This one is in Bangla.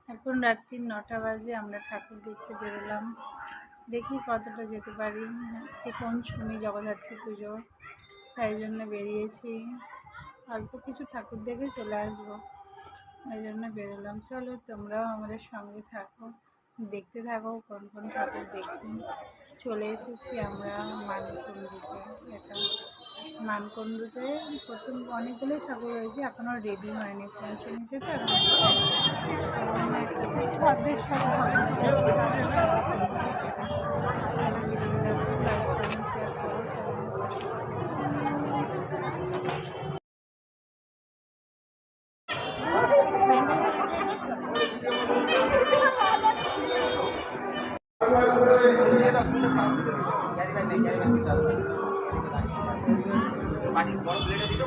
এখন রাত্রি 9টা বাজে, আমরা ঠাকুর দেখতে বেরোলাম। দেখি কতটা যেতে পারি। আজকে পঞ্চমী, জগদ্ধাত্রী পুজো, তাই জন্য বেরিয়েছি। অল্প কিছু ঠাকুর দেখে চলে আসবো, ওই জন্য বেরোলাম। চলো তোমরাও আমাদের সঙ্গে থাকো, দেখতে থাকো কোন কোন ঠাকুর দেখি। চলে এসেছি আমরা মানকুণ্ডুতে। এটা মানকুণ্ডুতে প্রথম অনেকগুলোই ঠাকুর রয়েছে, এখনও রেডি হয়নি। পঞ্চমীতে তো অর্ধেক সব পানি বড় প্লেটে দিতে